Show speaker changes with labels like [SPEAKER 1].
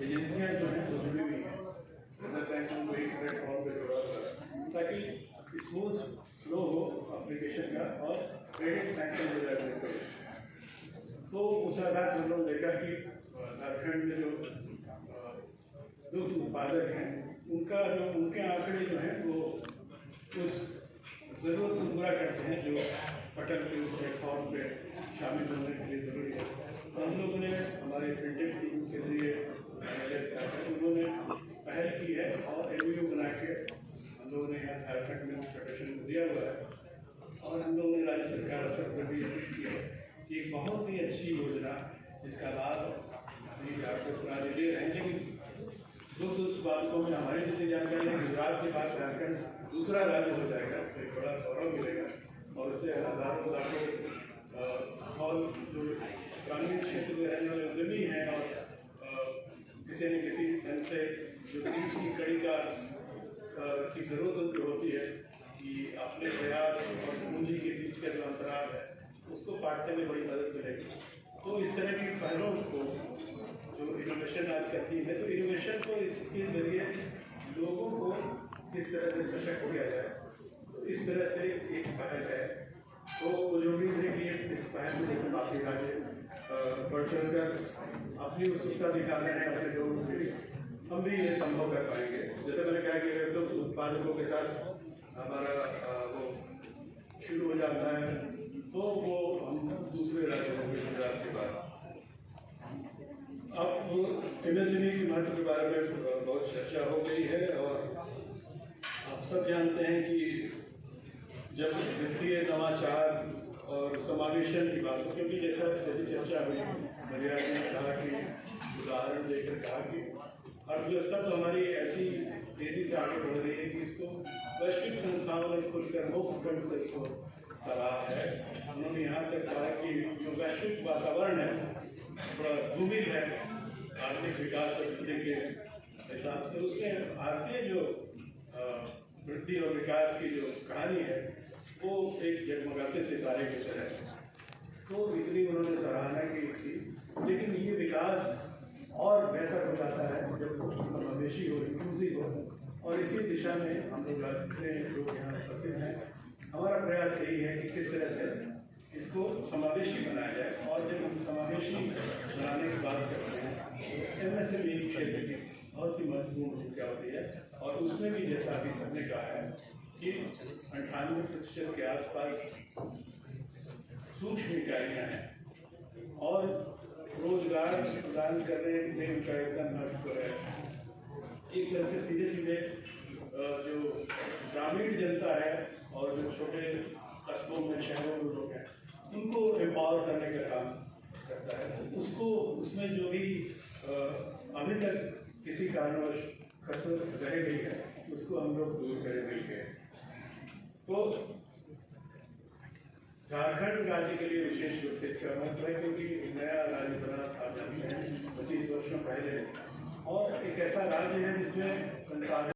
[SPEAKER 1] एजेंसियाँ जो हैं वो जुड़ी हुई हैं, रिजर्व बैंक उनको एक प्लेटफॉर्म पर जोड़ा हुआ है ताकि स्मूथ फ्लो हो एप्लीकेशन का और क्रेडिट सैंक्शन हो जाए को। तो उस आधार पर हम लोग देखा कि झारखंड में जो दुग्ध उत्पादक हैं उनके आंकड़े जो हैं वो उस ज़रूरत को पूरा करते हैं जो पटल के उस प्लेटफॉर्म पे शामिल होने के लिए ज़रूरी है। तो हम लोगों ने हमारे प्रिंटेड टीम के लिए उन्होंने पहल की है और MOU बना के हम लोगों ने यहाँ झारखंड में फेडरेशन को दिया हुआ है और हम लोगों ने राज्य सरकार स्तर पर भी अपील की है कि एक बहुत ही अच्छी योजना जिसका लाभ आपके राज्य ले रहे हैं, लेकिन दुग्ध उत्पादकों में हमारी जितनी जानकारी है गुजरात के बाद झारखंड दूसरा राज्य हो जाएगा, तो एक बड़ा गौरव मिलेगा और इससे हजारों लाखों स्मॉल जो ग्रामीण क्षेत्र में रहने वाले उद्यमी हैं और किसी न किसी ढंग से जो बीच की कड़ी की जरूरत उनको होती है कि अपने प्रयास और पूंजी के बीच का जो अंतराल है उसको पाटने में बड़ी मदद मिलेगी। तो इस तरह की पहलों को जो इनोवेशन आज का थीम है, तो इनोवेशन को इसके जरिए लोगों को किस तरह से सशक्त किया जाए, तो इस तरह से एक पहल है। तो मुझे उम्मीद है कि इस पहल में जैसे बाकी राज्य बढ़ चढ़ कर अपनी उत्सुकता दिखा रहे हैं अपने लोगों के लिए, हम भी ये संभव कर पाएंगे। जैसे मैंने कहा कि अगर तो उत्पादकों के साथ हमारा वो शुरू हो जाता है तो वो हम दूसरे राज्यों में गुजरात के बाद अब MSME के महत्व के बारे में बहुत चर्चा हो गई है और आप सब जानते हैं कि जब वित्तीय नवाचार और समावेशन की बात हो, क्योंकि जैसी चर्चा हुई मरिया ने कहा कि उदाहरण देकर कहा कि अर्थव्यवस्था तो हमारी ऐसी तेजी से आगे बढ़ रही है कि इसको वैश्विक संस्थाओं में खुलकर मुक्त फंड से इसको सलाह है। उन्होंने यहाँ तक कहा कि जो वैश्विक वातावरण है बड़ा दुर्मिल है आर्थिक विकास और वृद्धि के हिसाब से, उसमें भारतीय जो वृद्धि और विकास की जो कहानी है वो एक जगमगाते सितारे की तरह है। तो इतनी उन्होंने सराहना की इसकी, लेकिन ये विकास और बेहतर हो जाता है जब समावेशी हो, इंक्लूसिव हो, और इसी दिशा में हम लोग जितने लोग यहाँ उपस्थित हैं हमारा प्रयास यही है कि किस तरह से इसको समावेशी बनाया जाए। और जब हम समावेशी बनाने की बात करते हैं तो MSME क्षेत्र की बहुत ही महत्वपूर्ण भूमिका होती है और उसमें भी जैसा अभी सबने कहा है कि 98% के आसपास सूक्ष्म इकाइयाँ हैं और रोजगार प्रदान करने से उनका एकदम महत्व है। एक तरह से सीधे सीधे जो ग्रामीण जनता है और जो छोटे कस्बों में शहरों में लोग हैं उनको एम्पावर करने का काम करता है। उसको उसमें जो भी अभी तक किसी कारणवश कसर रह गई है उसको हम लोग दूर करें मिलकर। तो झारखंड राज्य के लिए विशेष रूप से इसका महत्व है क्योंकि नया राज्य बना था 25 वर्षों पहले और एक ऐसा राज्य है जिसमें संसाधन